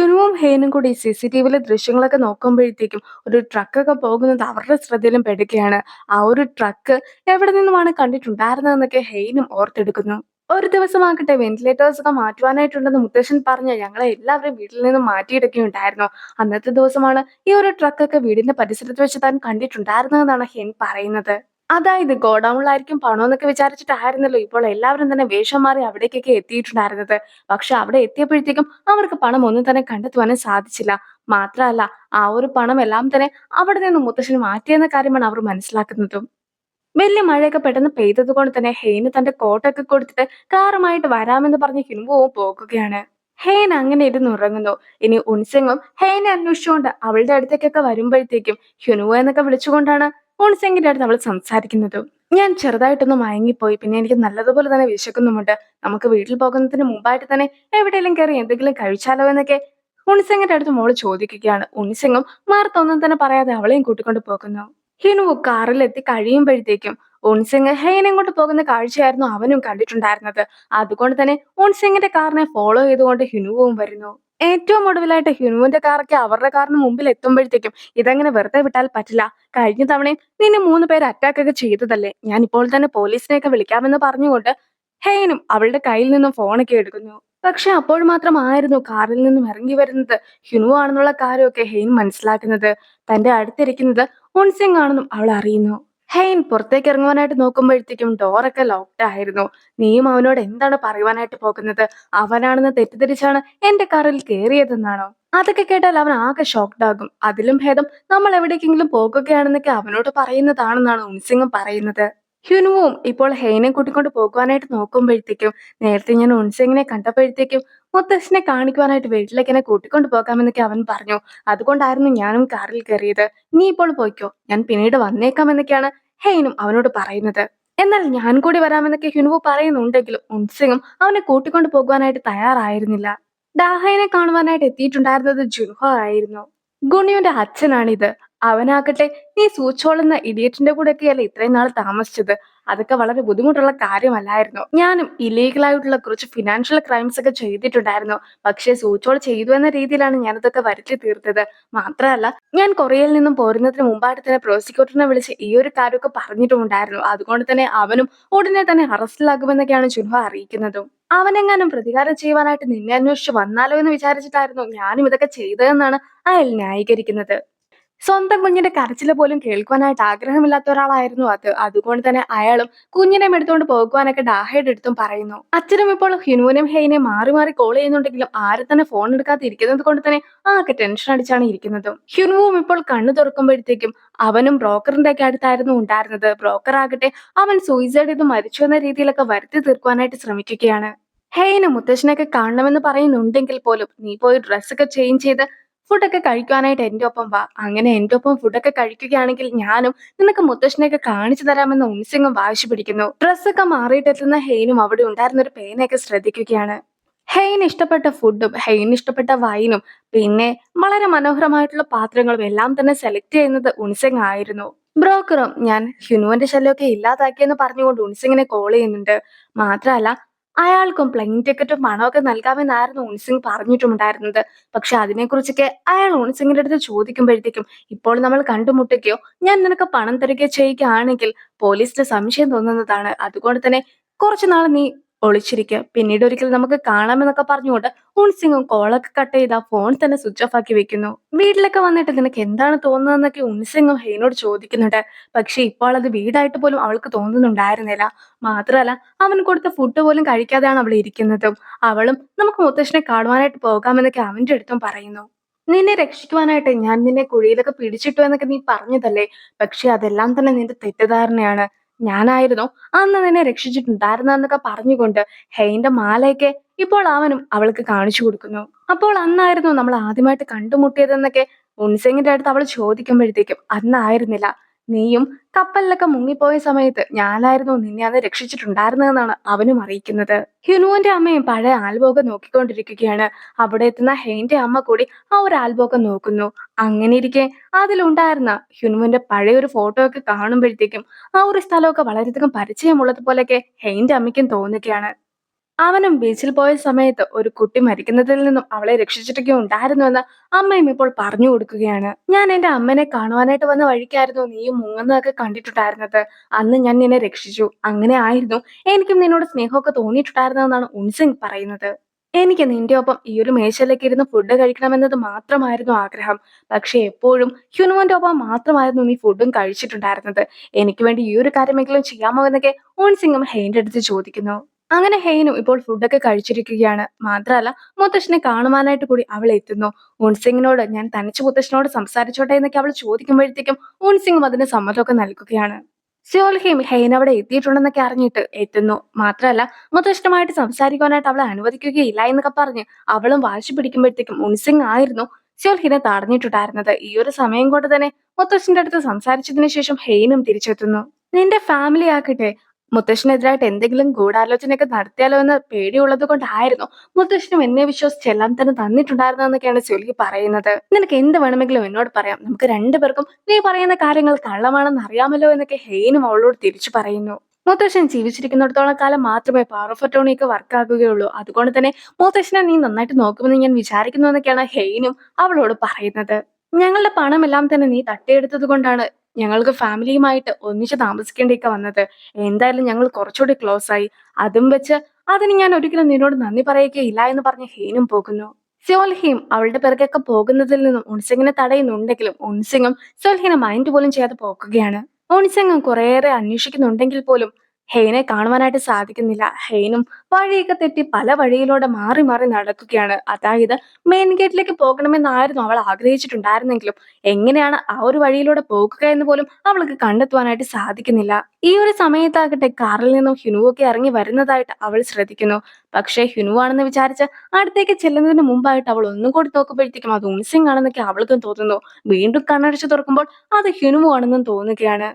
ഹ്യൂനുവും ഹെയ്നും കൂടി സിസിടിവിയിലെ ദൃശ്യങ്ങളൊക്കെ നോക്കുമ്പോഴത്തേക്കും ഒരു ട്രക്കൊക്കെ പോകുന്നത് അവരുടെ ശ്രദ്ധയിലും പെടുകയാണ്. ആ ഒരു ട്രക്ക് എവിടെ നിന്നുമാണ് കണ്ടിട്ടുണ്ടായിരുന്നതെന്നൊക്കെ ഹെയ്നും ഓർത്തെടുക്കുന്നു. ഒരു ദിവസമാകട്ടെ വെന്റിലേറ്റേഴ്സ് ഒക്കെ മാറ്റുവാനായിട്ടുണ്ടെന്ന് മുത്തശ്ശൻ പറഞ്ഞ് ഞങ്ങളെ എല്ലാവരും വീട്ടിൽ നിന്നും മാറ്റിയെടുക്കുകയുണ്ടായിരുന്നു. അന്നത്തെ ദിവസമാണ് ഈ ഒരു ട്രക്കൊക്കെ വീടിന്റെ പരിസരത്ത് വെച്ച് താൻ കണ്ടിട്ടുണ്ടായിരുന്നതെന്നാണ് ഹെൻ പറയുന്നത്. അതായത് ഗോഡൌണിലായിരിക്കും പണമെന്നൊക്കെ വിചാരിച്ചിട്ടായിരുന്നല്ലോ ഇപ്പോൾ എല്ലാവരും തന്നെ വേഷം മാറി അവിടേക്കൊക്കെ എത്തിയിട്ടുണ്ടായിരുന്നത്. പക്ഷെ അവിടെ എത്തിയപ്പോഴത്തേക്കും അവർക്ക് പണം ഒന്നും തന്നെ കണ്ടെത്തുവാനും സാധിച്ചില്ല. മാത്രമല്ല, ആ ഒരു പണം എല്ലാം തന്നെ അവിടെ നിന്ന് മുത്തശ്ശൻ മാറ്റിയെന്ന കാര്യമാണ് അവർ മനസ്സിലാക്കുന്നതും. വലിയ മഴയൊക്കെ പെട്ടെന്ന് പെയ്തത് കൊണ്ട് തന്നെ ഹെയ്ന് തന്റെ കോട്ടൊക്കെ കൊടുത്തിട്ട് കാറുമായിട്ട് വരാമെന്ന് പറഞ്ഞ് ഹിൻവുവും പോകുകയാണ്. ഹെയ്ൻ അങ്ങനെ ഇരുന്ന് ഉറങ്ങുന്നു. ഇനി ഉൻസെങ്ങും ഹെയ്നെ അന്വേഷിച്ചുകൊണ്ട് അവളുടെ അടുത്തേക്കൊക്കെ വരുമ്പോഴത്തേക്കും ഹ്യുനുവോ എന്നൊക്കെ വിളിച്ചുകൊണ്ടാണ് ഉൻസെങ്ങിന്റെ അടുത്ത് അവൾ സംസാരിക്കുന്നത്. ഞാൻ ചെറുതായിട്ടൊന്ന് മയങ്ങിപ്പോയി. പിന്നെ എനിക്ക് നല്ലതുപോലെ തന്നെ വിശക്കുന്നുമുണ്ട്. നമുക്ക് വീട്ടിൽ പോകുന്നതിന് മുമ്പായിട്ട് തന്നെ എവിടെയെങ്കിലും കയറി എന്തെങ്കിലും കഴിച്ചാലോ എന്നൊക്കെ ഉൻസെങ്ങിന്റെ അടുത്ത് മോള് ചോദിക്കുകയാണ്. ഉൻസെങ്ങും മറുത്തൊന്നും തന്നെ പറയാതെ അവളെയും കൂട്ടിക്കൊണ്ട് പോകുന്നു. ഹിനുവു കാറിലെത്തി കഴിയുമ്പോഴത്തേക്കും ഉൻസിങ് ഹെയ്നെ കൊണ്ട് പോകുന്ന കാഴ്ചയായിരുന്നു അവനും കണ്ടിട്ടുണ്ടായിരുന്നത്. അതുകൊണ്ട് തന്നെ ഉൻസിങ്ങിന്റെ കാറിനെ ഫോളോ ചെയ്തുകൊണ്ട് ഹിനുവും വരുന്നു. ഏറ്റവും ഒടുവിലായിട്ട് ഹിനുവിന്റെ കാറൊക്കെ അവരുടെ കാറിന് മുമ്പിൽ എത്തുമ്പോഴത്തേക്കും ഇതങ്ങനെ വെറുതെ വിട്ടാൽ പറ്റില്ല. കഴിഞ്ഞ തവണയും നിന്നെ 3 പേര് അറ്റാക്ക് ഒക്കെ ചെയ്തതല്ലേ, ഞാൻ ഇപ്പോൾ തന്നെ പോലീസിനെയൊക്കെ വിളിക്കാമെന്ന് പറഞ്ഞുകൊണ്ട് ഹെയ്നും അവളുടെ കയ്യിൽ നിന്നും ഫോണൊക്കെ എടുക്കുന്നു. പക്ഷെ അപ്പോൾ മാത്രമായിരുന്നു കാറിൽ നിന്നും ഇറങ്ങി വരുന്നത് ഹിനു ആണെന്നുള്ള കാര്യമൊക്കെ ഹെയ്ൻ മനസ്സിലാക്കുന്നത്. തന്റെ അടുത്തിരിക്കുന്നത് ഉൻസിങ് ആണെന്നും അവൾ അറിയുന്നു. ഹെയ്ൻ പുറത്തേക്ക് ഇറങ്ങുവാനായിട്ട് നോക്കുമ്പോഴത്തേക്കും ഡോറൊക്കെ ലോക്ക്ഡ് ആയിരുന്നു. നീയും അവനോട് എന്താണ് പറയുവാനായിട്ട് പോകുന്നത്? അവനാണെന്ന് തെറ്റിദ്ധരിച്ചാണ് എന്റെ കാറിൽ കയറിയതെന്നാണോ? അതൊക്കെ കേട്ടാൽ അവൻ ആകെ ഷോക്ക്ഡ് ആകും. അതിലും ഭേദം നമ്മൾ എവിടേക്കെങ്കിലും പോകുകയാണെന്നൊക്കെ അവനോട് പറയുന്നതാണെന്നാണ് ഉൻസിങ്ങും പറയുന്നത്. ഹ്യുനുവും ഇപ്പോൾ ഹെയ്നെ കൂട്ടിക്കൊണ്ട് പോകുവാനായിട്ട് നോക്കുമ്പോഴത്തേക്കും നേരത്തെ ഞാൻ ഉൻസിങ്ങിനെ കണ്ടപ്പോഴത്തേക്കും മുത്തശ്ശനെ കാണിക്കുവാനായിട്ട് വീട്ടിലേക്ക് എന്നെ കൂട്ടിക്കൊണ്ട് പോകാമെന്നൊക്കെ അവൻ പറഞ്ഞു. അതുകൊണ്ടായിരുന്നു ഞാനും കാറിൽ കയറിയത്. നീ ഇപ്പോൾ പോയിക്കോ, ഞാൻ പിന്നീട് വന്നേക്കാം എന്നൊക്കെയാണ് ഹെയ്നും അവനോട് പറയുന്നത്. എന്നാൽ ഞാൻ കൂടി വരാമെന്നൊക്കെ ഹ്യുനുവു പറയുന്നുണ്ടെങ്കിലും ഉൻസിങ്ങും അവനെ കൂട്ടിക്കൊണ്ട് പോകുവാനായിട്ട് തയ്യാറായിരുന്നില്ല. ഡാഹയെ കാണുവാനായിട്ട് എത്തിയിട്ടുണ്ടായിരുന്നത് ജുൻഹോ ആയിരുന്നു. ഗുണിയുടെ അച്ഛനാണിത്. അവനാകട്ടെ നീ സൂച്ചോൾ എന്ന ഇഡിയറ്റിന്റെ കൂടെയൊക്കെയല്ലേ ഇത്രയും നാൾ താമസിച്ചത്. അതൊക്കെ വളരെ ബുദ്ധിമുട്ടുള്ള കാര്യമല്ലായിരുന്നു. ഞാനും ഇല്ലീഗലായിട്ടുള്ള കുറച്ച് ഫിനാൻഷ്യൽ ക്രൈംസ് ഒക്കെ ചെയ്തിട്ടുണ്ടായിരുന്നു. പക്ഷേ സൂച്ചോൾ ചെയ്തു എന്ന രീതിയിലാണ് ഞാനതൊക്കെ വരുത്തി തീർത്തത്. മാത്രമല്ല, ഞാൻ കൊറിയയിൽ നിന്നും പോരുന്നതിന് മുമ്പായിട്ട് തന്നെ പ്രോസിക്യൂട്ടറിനെ വിളിച്ച് ഈ ഒരു കാര്യമൊക്കെ പറഞ്ഞിട്ടുമുണ്ടായിരുന്നു. അതുകൊണ്ട് തന്നെ അവനും ഉടനെ തന്നെ അറസ്റ്റിലാകുമെന്നൊക്കെയാണ് ജുൻഹോ അറിയിക്കുന്നതും. അവനെങ്ങാനും പ്രതികാരം ചെയ്യുവാനായിട്ട് നിന്നെ അന്വേഷിച്ച് വന്നാലോ എന്ന് വിചാരിച്ചിട്ടായിരുന്നു ഞാനും ഇതൊക്കെ ചെയ്തതെന്നാണ് അയാൾ ന്യായീകരിക്കുന്നത്. സ്വന്തം കുഞ്ഞിന്റെ കരച്ചില് പോലും കേൾക്കുവാനായിട്ട് ആഗ്രഹമില്ലാത്ത ഒരാളായിരുന്നു അത്. അതുകൊണ്ട് തന്നെ അയാളും കുഞ്ഞിനെയും എടുത്തുകൊണ്ട് പോകുവാനൊക്കെ ഡാഹയുടെ അടുത്തും പറയുന്നു. അച്ഛനും ഇപ്പോൾ ഹിനുവിനെയും ഹെയ്നെയും മാറി മാറി കോൾ ചെയ്യുന്നുണ്ടെങ്കിലും ആരും തന്നെ ഫോൺ എടുക്കാതെ ഇരിക്കുന്നത് കൊണ്ട് തന്നെ ആകെ ടെൻഷൻ അടിച്ചാണ് ഇരിക്കുന്നതും. ഹിനുവും ഇപ്പോൾ കണ്ണു തുറക്കുമ്പോഴത്തേക്കും അവനും ബ്രോക്കറിന്റെ ഒക്കെ അടുത്തായിരുന്നു ഉണ്ടായിരുന്നത്. ബ്രോക്കർ ആകട്ടെ അവൻ സൂയിസൈഡ് ചെയ്ത് മരിച്ചു എന്ന രീതിയിലൊക്കെ വരുത്തി തീർക്കുവാനായിട്ട് ശ്രമിക്കുകയാണ്. ഹെയ്ന് മുത്തശ്ശനൊക്കെ കാണണമെന്ന് പറയുന്നുണ്ടെങ്കിൽ പോലും നീ പോയി ഡ്രസ്സൊക്കെ ചേഞ്ച് ചെയ്ത് ഫുഡൊക്കെ കഴിക്കുവാനായിട്ട് എന്റെ ഒപ്പം വാ. അങ്ങനെ എന്റെ ഒപ്പം ഫുഡൊക്കെ കഴിക്കുകയാണെങ്കിൽ ഞാനും നിനക്ക് മുത്തശ്ശനെയൊക്കെ കാണിച്ചു തരാമെന്ന് ഉൻസിങ്ങും വാശി പിടിക്കുന്നു. ഡ്രസ്സൊക്കെ മാറിയിട്ടെത്തുന്ന ഹെയ്നും അവിടെ ഉണ്ടായിരുന്ന ഒരു പേനയൊക്കെ ശ്രദ്ധിക്കുകയാണ്. ഹെയ്ന് ഇഷ്ടപ്പെട്ട ഫുഡും ഹെയ്ന് ഇഷ്ടപ്പെട്ട വൈനും പിന്നെ വളരെ മനോഹരമായിട്ടുള്ള പാത്രങ്ങളും എല്ലാം തന്നെ സെലക്ട് ചെയ്യുന്നത് ഉൻസിങ് ആയിരുന്നു. ബ്രോക്കറും ഞാൻ ഹ്യുനുവിന്റെ ശല്യമൊക്കെ ഇല്ലാതാക്കിയെന്ന് പറഞ്ഞുകൊണ്ട് ഉൻസിങ്ങിനെ കോൾ ചെയ്യുന്നുണ്ട്. മാത്രമല്ല, അയാൾക്കും പ്ലെയിൻ ടിക്കറ്റും പണമൊക്കെ നൽകാമെന്നായിരുന്നു ഉൻസിങ് പറഞ്ഞിട്ടുണ്ടായിരുന്നത്. പക്ഷെ അതിനെക്കുറിച്ചൊക്കെ അയാൾ ഉൻസിങ്ങിന്റെ അടുത്ത് ചോദിക്കുമ്പോഴത്തേക്കും ഇപ്പോൾ നമ്മൾ കണ്ടുമുട്ടുകയോ ഞാൻ നിനക്ക് പണം തരികയോ ചെയ്യുകയാണെങ്കിൽ പോലീസിന് സംശയം തോന്നുന്നതാണ്. അതുകൊണ്ട് തന്നെ കുറച്ചു നാൾ നീ ഒളിച്ചിരിക്കുക, പിന്നീട് ഒരിക്കൽ നമുക്ക് കാണാമെന്നൊക്കെ പറഞ്ഞുകൊണ്ട് ഉൻസിങ്ങും കോളൊക്കെ കട്ട് ചെയ്ത് ആ ഫോൺ തന്നെ സ്വിച്ച് ഓഫ് ആക്കി വെക്കുന്നു. വീട്ടിലൊക്കെ വന്നിട്ട് നിനക്ക് എന്താണ് തോന്നുന്നതെന്നൊക്കെ ഉൻസിങ്ങും ഹെയ്നോട് ചോദിക്കുന്നുണ്ട്. പക്ഷെ ഇപ്പോൾ അത് വീടായിട്ട് പോലും അവൾക്ക് തോന്നുന്നുണ്ടായിരുന്നില്ല. മാത്രമല്ല, അവൻ കൊടുത്ത ഫുഡ് പോലും കഴിക്കാതെയാണ് അവൾ ഇരിക്കുന്നതും. അവളും നമുക്ക് മുത്തശ്ശനെ കാണുവാനായിട്ട് പോകാമെന്നൊക്കെ അവന്റെ അടുത്തും പറയുന്നു. നിന്നെ രക്ഷിക്കുവാനായിട്ട് ഞാൻ നിന്നെ കുഴിയിലൊക്കെ പിടിച്ചിട്ടു എന്നൊക്കെ നീ പറഞ്ഞതല്ലേ. പക്ഷെ അതെല്ലാം തന്നെ നിന്റെ തെറ്റിദ്ധാരണയാണ്. ഞാനായിരുന്നു അന്ന് നിന്നെ രക്ഷിച്ചിട്ടുണ്ടായിരുന്നതെന്നൊക്കെ പറഞ്ഞുകൊണ്ട് ഹെയ്ന്റെ മാലയൊക്കെ ഇപ്പോൾ അവനും അവൾക്ക് കാണിച്ചു കൊടുക്കുന്നു. അപ്പോൾ അന്നായിരുന്നു നമ്മൾ ആദ്യമായിട്ട് കണ്ടുമുട്ടിയതെന്നൊക്കെ ഉൻസിങ്ങിന്റെ അടുത്ത് അവൾ ചോദിക്കുമ്പോഴത്തേക്കും അന്നായിരുന്നില്ല, നീയും കപ്പലിലൊക്കെ മുങ്ങിപ്പോയ സമയത്ത് ഞാനായിരുന്നു നിന്നെ അന്ന് രക്ഷിച്ചിട്ടുണ്ടായിരുന്നതെന്നാണ് അവനും അറിയിക്കുന്നത്. ഹ്യുനുവിന്റെ അമ്മയും പഴയ ആൽബമൊക്കെ നോക്കിക്കൊണ്ടിരിക്കുകയാണ്. അവിടെ എത്തുന്ന ഹെയ്ന്റെ അമ്മ കൂടി ആ ഒരു ആൽബമൊക്കെ നോക്കുന്നു. അങ്ങനെ ഇരിക്കെ അതിലുണ്ടായിരുന്ന ഹ്യുനുവിന്റെ പഴയ ഒരു ഫോട്ടോ ഒക്കെ കാണുമ്പോഴത്തേക്കും ആ ഒരു സ്ഥലമൊക്കെ വളരെയധികം പരിചയമുള്ളത് പോലെയൊക്കെ ഹെയ്ന്റെ അമ്മയ്ക്കും തോന്നുകയാണ്. അവനും ബീച്ചിൽ പോയ സമയത്ത് ഒരു കുട്ടി മരിക്കുന്നതിൽ നിന്നും അവളെ രക്ഷിച്ചിട്ടൊക്കെ ഉണ്ടായിരുന്നുവെന്ന് അമ്മയും ഇപ്പോൾ പറഞ്ഞു കൊടുക്കുകയാണ്. ഞാൻ എന്റെ അമ്മനെ കാണുവാനായിട്ട് വന്ന വഴിക്കായിരുന്നു നീ മുങ്ങുന്നതൊക്കെ കണ്ടിട്ടുണ്ടായിരുന്നത്. അന്ന് ഞാൻ നിന്നെ രക്ഷിച്ചു. അങ്ങനെ ആയിരുന്നു എനിക്കും നിന്നോട് സ്നേഹമൊക്കെ തോന്നിയിട്ടുണ്ടായിരുന്നെന്നാണ് ഉൻസിംഗ് പറയുന്നത്. എനിക്ക് നിന്റെ ഒപ്പം ഈ ഒരു മേശയിലേക്ക് ഇരുന്ന് ഫുഡ് കഴിക്കണമെന്നത് മാത്രമായിരുന്നു ആഗ്രഹം. പക്ഷെ എപ്പോഴും ഹ്യുനുവിന്റെ ഒപ്പം മാത്രമായിരുന്നു നീ ഫുഡും കഴിച്ചിട്ടുണ്ടായിരുന്നത്. എനിക്ക് വേണ്ടി ഈ ഒരു കാര്യമെങ്കിലും ചെയ്യാമോ എന്നൊക്കെ ഉൻസിംഗും ഹെയിന്റെ അടുത്ത് ചോദിക്കുന്നു. അങ്ങനെ ഹെയ്നും ഇപ്പോൾ ഫുഡൊക്കെ കഴിച്ചിരിക്കുകയാണ്. മാത്രമല്ല മുത്തശ്ശനെ കാണുവാനായിട്ട് കൂടി അവൾ എത്തുന്നു. ഉൻസിങ്ങിനോട് ഞാൻ തനിച്ച് മുത്തശ്ശനോട് സംസാരിച്ചോട്ടെ എന്നൊക്കെ അവൾ ചോദിക്കുമ്പോഴത്തേക്കും ഉൻസിങ്ങും അതിന് സമ്മതമൊക്കെ നൽകുകയാണ്. സ്യോൽഹിയും ഹെയ്ൻ അവിടെ എത്തിയിട്ടുണ്ടെന്നൊക്കെ അറിഞ്ഞിട്ട് എത്തുന്നു. മാത്രമല്ല മുത്തശ്ശനുമായിട്ട് സംസാരിക്കുവാനായിട്ട് അവളെ അനുവദിക്കുകയില്ല എന്നൊക്കെ പറഞ്ഞ് അവളും വാശി പിടിക്കുമ്പോഴത്തേക്കും ഉൻസിങ് ആയിരുന്നു സ്യോൽഹിനെ തടഞ്ഞിട്ടുണ്ടായിരുന്നത്. ഈ ഒരു സമയം കൊണ്ട് തന്നെ മുത്തശ്ശന്റെ അടുത്ത് സംസാരിച്ചതിന് ശേഷം ഹെയ്നും തിരിച്ചെത്തുന്നു. നിന്റെ ഫാമിലി ആക്കട്ടെ മുത്തശ്ശനെതിരായിട്ട് എന്തെങ്കിലും ഗൂഢാലോചനയൊക്കെ നടത്തിയാലോ എന്ന് പേടിയുള്ളത് കൊണ്ടായിരുന്നു മുത്തശ്ശനും എന്നെ വിശ്വസിച്ചെല്ലാം തന്നെ തന്നിട്ടുണ്ടായിരുന്നെന്നൊക്കെയാണ് സ്യോൽഹി പറയുന്നത്. നിനക്ക് എന്ത് വേണമെങ്കിലും എന്നോട് പറയാം. നമുക്ക് രണ്ടുപേർക്കും നീ പറയുന്ന കാര്യങ്ങൾ കള്ളമാണെന്ന് അറിയാമല്ലോ എന്നൊക്കെ ഹെയ്നും അവളോട് തിരിച്ചു പറയുന്നു. മുത്തശ്ശൻ ജീവിച്ചിരിക്കുന്നിടത്തോളം കാലം മാത്രമേ പവർ ഓഫ് അറ്റോർണിയൊക്കെ വർക്ക് ആകുകയുള്ളൂ. അതുകൊണ്ട് തന്നെ മുത്തശ്ശനെ നീ നന്നായിട്ട് നോക്കുമെന്ന് ഞാൻ വിചാരിക്കുന്നു എന്നൊക്കെയാണ് ഹെയ്നും അവളോട് പറയുന്നത്. ഞങ്ങളുടെ പണമെല്ലാം തന്നെ നീ തട്ടിയെടുത്തത് കൊണ്ടാണ് ഞങ്ങൾക്ക് ഫാമിലിയുമായിട്ട് ഒന്നിച്ച് താമസിക്കേണ്ടിയൊക്കെ വന്നത്. എന്തായാലും ഞങ്ങൾ കുറച്ചുകൂടി ക്ലോസ് ആയി. അതും വെച്ച് അതിന് ഞാൻ ഒരിക്കലും നിന്നോട് നന്ദി പറയുകയില്ല എന്ന് പറഞ്ഞ് ഹെയ്നും പോകുന്നു. സ്യോൽഹിയും അവളുടെ പിറകെയൊക്കെ പോകുന്നതിൽ നിന്നും ഉൻസിങ്ങിനെ തടയുന്നുണ്ടെങ്കിലും ഉൻസിങ്ങും സ്യോൽഹിനെ മൈൻഡ് പോലും ചെയ്യാതെ പോകുകയാണ്. ഉൻസിങ്ങും കുറേയേറെ അന്വേഷിക്കുന്നുണ്ടെങ്കിൽ പോലും ഹെയ്നെ കാണുവാനായിട്ട് സാധിക്കുന്നില്ല. ഹെയ്നും വഴിയൊക്കെ തെറ്റി പല വഴിയിലൂടെ മാറി മാറി നടക്കുകയാണ്. അതായത് മെയിൻ ഗേറ്റിലേക്ക് പോകണമെന്നായിരുന്നു അവൾ ആഗ്രഹിച്ചിട്ടുണ്ടായിരുന്നെങ്കിലും എങ്ങനെയാണ് ആ ഒരു വഴിയിലൂടെ പോകുക എന്ന് പോലും അവൾക്ക് കണ്ടെത്തുവാനായിട്ട് സാധിക്കുന്നില്ല. ഈ ഒരു സമയത്താകട്ടെ കാറിൽ നിന്നും ഹ്യുനുവൊക്കെ ഇറങ്ങി വരുന്നതായിട്ട് അവൾ ശ്രദ്ധിക്കുന്നു. പക്ഷേ ഹ്യുനുവാണെന്ന് വിചാരിച്ച് അടുത്തേക്ക് ചെല്ലുന്നതിന് മുമ്പായിട്ട് അവൾ ഒന്നും കൂടി നോക്കുമ്പോഴത്തേക്കും അത് ഉൻസിങ് ആണെന്നൊക്കെ അവൾക്കും തോന്നുന്നു. വീണ്ടും കണ്ണടച്ച് തുറക്കുമ്പോൾ അത് ഹ്യുനുവു ആണെന്നും തോന്നുകയാണ്.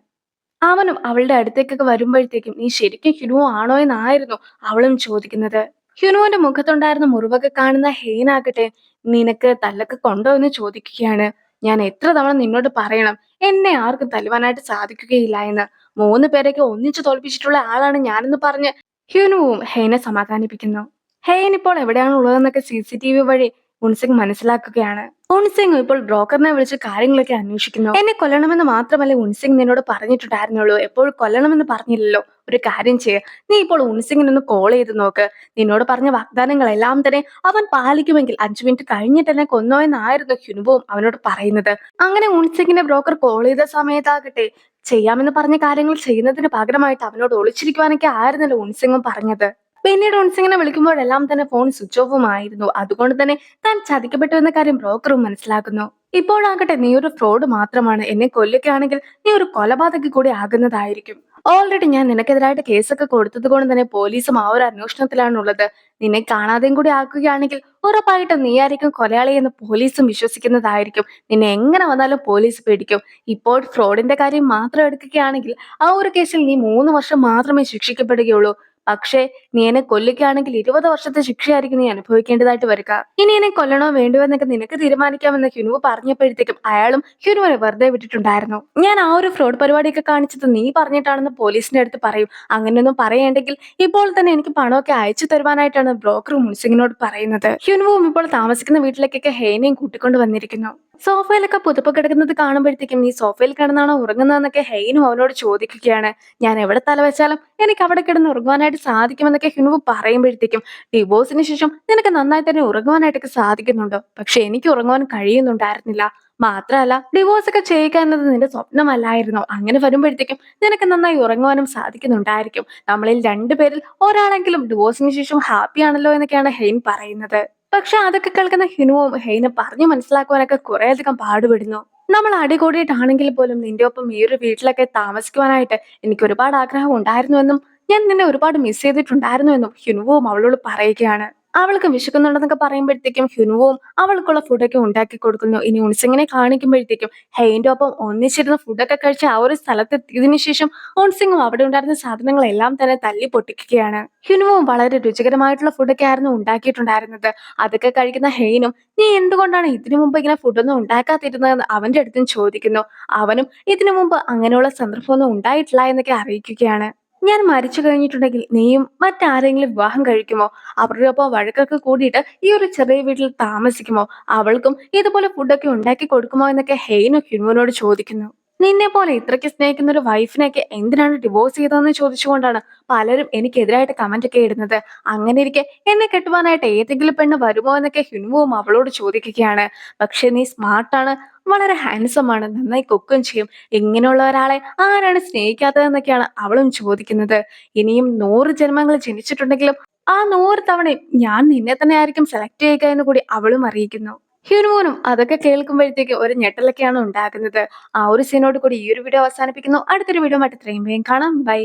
അവനും അവളുടെ അടുത്തേക്കൊക്കെ വരുമ്പോഴത്തേക്കും നീ ശരിക്കും ഹ്യുനുവോ ആണോ എന്നായിരുന്നു അവളും ചോദിക്കുന്നത്. ഹ്യുനുവിന്റെ മുഖത്തുണ്ടായിരുന്ന മുറിവൊക്കെ കാണുന്ന ഹെയ്നാകട്ടെ നിനക്ക് തല്ലൊക്കെ കൊണ്ടോ എന്ന് ചോദിക്കുകയാണ്. ഞാൻ എത്ര തവണ നിന്നോട് പറയണം എന്നെ ആർക്കും തല്ലുവാനായിട്ട് സാധിക്കുകയില്ല എന്ന്. 3 പേരൊക്കെ ഒന്നിച്ചു തോൽപ്പിച്ചിട്ടുള്ള ആളാണ് ഞാനെന്ന് പറഞ്ഞ് ഹ്യുനുവും ഹെയ്നെ സമാധാനിപ്പിക്കുന്നു. ഹെയ്ൻ ഇപ്പോൾ എവിടെയാണ് ഉള്ളതെന്നൊക്കെ CCTV വഴി ഉൻസിങ് മനസ്സിലാക്കുകയാണ്. ഉൻസിങ് ഇപ്പോൾ ബ്രോക്കറിനെ വിളിച്ച് കാര്യങ്ങളൊക്കെ അന്വേഷിക്കുന്നു. എന്നെ കൊല്ലണമെന്ന് മാത്രമല്ലേ ഉൻസിങ് നിന്നോട് പറഞ്ഞിട്ടുണ്ടായിരുന്നുള്ളൂ. എപ്പോഴും കൊല്ലണമെന്ന് പറഞ്ഞില്ലല്ലോ. ഒരു കാര്യം ചെയ്യ, നീ ഇപ്പോൾ ഉൻസിങ്ങിനൊന്ന് കോൾ ചെയ്ത് നോക്ക്. നിന്നോട് പറഞ്ഞ വാഗ്ദാനങ്ങളെല്ലാം തന്നെ അവൻ പാലിക്കുമെങ്കിൽ 5 മിനിറ്റ് കഴിഞ്ഞിട്ട് എന്നെ കൊന്നോ എന്നായിരുന്നു ഹ്യുനുവും അവനോട് പറയുന്നത്. അങ്ങനെ ഉൻസിങ്ങിന്റെ ബ്രോക്കർ കോൾ ചെയ്ത സമയത്താകട്ടെ ചെയ്യാമെന്ന് പറഞ്ഞ കാര്യങ്ങൾ ചെയ്യുന്നതിന് പകരമായിട്ട് അവനോട് ഒളിച്ചിരിക്കുവാനൊക്കെ ആയിരുന്നല്ലോ ഉൻസിങ്ങും പറഞ്ഞത്. പിന്നീട് ഉൻസിങ്ങിനെ വിളിക്കുമ്പോഴെല്ലാം തന്നെ ഫോൺ സ്വിച്ച് ഓഫും ആയിരുന്നു. അതുകൊണ്ട് തന്നെ താൻ ചതിക്കപ്പെട്ടു എന്ന കാര്യം ബ്രോക്കറും മനസ്സിലാക്കുന്നു. ഇപ്പോഴാകട്ടെ നീ ഒരു ഫ്രോഡ് മാത്രമാണ്. എന്നെ കൊല്ലുകയാണെങ്കിൽ നീ ഒരു കൊലപാതകി കൂടി ആകുന്നതായിരിക്കും. ഓൾറെഡി ഞാൻ നിനക്കെതിരായിട്ട് കേസൊക്കെ കൊടുത്തത് കൊണ്ട് തന്നെ പോലീസും ആ ഒരു അന്വേഷണത്തിലാണുള്ളത്. നിന്നെ കാണാതെയും കൂടി ആക്കുകയാണെങ്കിൽ ഉറപ്പായിട്ടും നീ ആയിരിക്കും കൊലയാളി എന്ന് പോലീസും വിശ്വസിക്കുന്നതായിരിക്കും. നിന്നെ എങ്ങനെ വന്നാലും പോലീസ് പേടിക്കും. ഇപ്പോൾ ഫ്രോഡിന്റെ കാര്യം മാത്രം എടുക്കുകയാണെങ്കിൽ ആ ഒരു കേസിൽ നീ 3 വർഷം മാത്രമേ ശിക്ഷിക്കപ്പെടുകയുള്ളൂ. പക്ഷേ നീ എന്നെ കൊല്ലുകയാണെങ്കിൽ 20 വർഷത്തെ ശിക്ഷയായിരിക്കും നീ അനുഭവിക്കേണ്ടതായിട്ട് വരിക. ഇനി എന്നെ കൊല്ലണോ വേണ്ടോ എന്നൊക്കെ നിനക്ക് തീരുമാനിക്കാമെന്ന് ഹ്യുനുവ് പറഞ്ഞപ്പോഴത്തേക്കും അയാളും ഹ്യുനുവിനെ വെറുതെ വിട്ടിട്ടുണ്ടായിരുന്നു. ഞാൻ ആ ഒരു ഫ്രോഡ് പരിപാടിയൊക്കെ കാണിച്ചത് നീ പറഞ്ഞിട്ടാണെന്ന് പോലീസിന്റെ അടുത്ത് പറയും. അങ്ങനെയൊന്നും പറയേണ്ടെങ്കിൽ ഇപ്പോൾ തന്നെ എനിക്ക് പണമൊക്കെ അയച്ചു തരുവാനായിട്ടാണ് ബ്രോക്കർ മുൻസിങ്ങിനോട് പറയുന്നത്. ഹ്യുനുവും ഇപ്പോൾ താമസിക്കുന്ന വീട്ടിലേക്കൊക്കെ ഹെയ്നെയും കൂട്ടിക്കൊണ്ട് വന്നിരിക്കുന്നു. സോഫയിലൊക്കെ പുതപ്പ് കിടക്കുന്നത് കാണുമ്പോഴത്തേക്കും നീ സോഫയിൽ കിടന്നാണോ ഉറങ്ങുന്നതെന്നൊക്കെ ഹെയ്നും അവനോട് ചോദിക്കുകയാണ്. ഞാൻ എവിടെ തല വെച്ചാലും എനിക്ക് അവിടെ കിടന്ന് ഉറങ്ങുവാനായിട്ട് സാധിക്കുമെന്നൊക്കെ ഹ്യുനുവ് പറയുമ്പോഴത്തേക്കും ഡിവോഴ്സിന് ശേഷം നിനക്ക് നന്നായി തന്നെ ഉറങ്ങുവാനായിട്ടൊക്കെ സാധിക്കുന്നുണ്ടോ? പക്ഷെ എനിക്ക് ഉറങ്ങുവാൻ കഴിയുന്നുണ്ടായിരുന്നില്ല. മാത്രമല്ല ഡിവോഴ്സ് ഒക്കെ ചെയ്യുക എന്നത് നിന്റെ സ്വപ്നമല്ലായിരുന്നോ? അങ്ങനെ വരുമ്പോഴത്തേക്കും നിനക്ക് നന്നായി ഉറങ്ങുവാനും സാധിക്കുന്നുണ്ടായിരിക്കും. നമ്മളിൽ 2 പേരിൽ ഒരാളെങ്കിലും ഡിവോഴ്സിന് ശേഷം ഹാപ്പി ആണല്ലോ എന്നൊക്കെയാണ് ഹെയ്ൻ പറയുന്നത്. പക്ഷെ അതൊക്കെ കേൾക്കുന്ന ഹ്യുനുവും ഹെയ്നെ പറഞ്ഞു മനസ്സിലാക്കുവാനൊക്കെ കുറേയധികം പാടുപെടുന്നു. നമ്മൾ അടികൂടിയിട്ടാണെങ്കിൽ പോലും നിന്റെ ഒപ്പം ഈ ഒരു വീട്ടിലൊക്കെ താമസിക്കുവാനായിട്ട് എനിക്ക് ഒരുപാട് ആഗ്രഹം ഉണ്ടായിരുന്നുവെന്നും ഞാൻ നിന്നെ ഒരുപാട് മിസ് ചെയ്തിട്ടുണ്ടായിരുന്നുവെന്നും ഹ്യുനുവും അവളോട് പറയുകയാണ്. അവൾക്ക് വിശക്കുന്നുണ്ടെന്നൊക്കെ പറയുമ്പോഴത്തേക്കും ഹ്യുനുവും അവൾക്കുള്ള ഫുഡൊക്കെ ഉണ്ടാക്കി കൊടുക്കുന്നു. ഇനി ഉൻസിങ്ങിനെ കാണിക്കുമ്പോഴത്തേക്കും ഹെയ്ന്റെ ഒപ്പം ഒന്നിച്ചിരുന്ന് ഫുഡൊക്കെ കഴിച്ച് ആ ഒരു സ്ഥലത്തെത്തിയതിനു ശേഷം ഉൻസിങ്ങും അവിടെ ഉണ്ടായിരുന്ന സാധനങ്ങളെല്ലാം തന്നെ തല്ലി പൊട്ടിക്കുകയാണ്. ഹ്യുനുവും വളരെ രുചികരമായിട്ടുള്ള ഫുഡൊക്കെ ആയിരുന്നു ഉണ്ടാക്കിയിട്ടുണ്ടായിരുന്നത്. അതൊക്കെ കഴിക്കുന്ന ഹെയ്നും നീ എന്തുകൊണ്ടാണ് ഇതിനു മുമ്പ് ഇങ്ങനെ ഫുഡൊന്നും ഉണ്ടാക്കാതിരുന്നതെന്ന് അവന്റെ അടുത്തും ചോദിക്കുന്നു. അവനും ഇതിനു മുമ്പ് അങ്ങനെയുള്ള സന്ദർഭമൊന്നും ഉണ്ടായിട്ടില്ല എന്നൊക്കെ അറിയിക്കുകയാണ്. ഞാൻ മരിച്ചു കഴിഞ്ഞിട്ടുണ്ടെങ്കിൽ നീയും മറ്റാരെങ്കിലും വിവാഹം കഴിക്കുമോ? അവരുടെ ഒപ്പം വഴക്കൊക്കെ കൂടിയിട്ട് ഈ ഒരു ചെറിയ വീട്ടിൽ താമസിക്കുമോ? അവൾക്കും ഇതുപോലെ ഫുഡൊക്കെ ഉണ്ടാക്കി കൊടുക്കുമോ എന്നൊക്കെ ഹെയ്നും ഹ്യൂനോട് ചോദിക്കുന്നു. നിന്നെ പോലെ ഇത്രയ്ക്ക് സ്നേഹിക്കുന്ന ഒരു വൈഫിനെയൊക്കെ എന്തിനാണ് ഡിവോഴ്സ് ചെയ്തതെന്ന് ചോദിച്ചുകൊണ്ടാണ് പലരും എനിക്കെതിരായിട്ട് കമന്റ് ഒക്കെ ഇടുന്നത്. അങ്ങനെ ഇരിക്കെ എന്നെ കെട്ടുവാനായിട്ട് ഏതെങ്കിലും പെണ്ണ് വരുമോ എന്നൊക്കെ ഹ്യൂവും അവളോട് ചോദിക്കുകയാണ്. പക്ഷെ നീ സ്മാർട്ടാണ്, വളരെ ഹാൻസം ആണ്, നന്നായി കുക്കും ചെയ്യും. ഇങ്ങനെയുള്ള ഒരാളെ ആരാണ് സ്നേഹിക്കാത്തതെന്നൊക്കെയാണ് അവളും ചോദിക്കുന്നത്. ഇനിയും 100 ജന്മങ്ങൾ ജനിച്ചിട്ടുണ്ടെങ്കിലും ആ 100 തവണയും ഞാൻ നിന്നെ തന്നെ ആയിരിക്കും സെലക്ട് ചെയ്യുക എന്ന് കൂടി അവളും അറിയിക്കുന്നു. ഹ്യൂനുമോനും അതൊക്കെ കേൾക്കുമ്പോഴത്തേക്ക് ഒരു ഞെട്ടലൊക്കെയാണ് ഉണ്ടാകുന്നത്. ആ ഒരു സീനോട് കൂടി ഈ ഒരു വീഡിയോ അവസാനിപ്പിക്കുന്നു. അടുത്തൊരു വീഡിയോ ആയിട്ട് ഇത്രയും വേഗം കാണാം. ബൈ.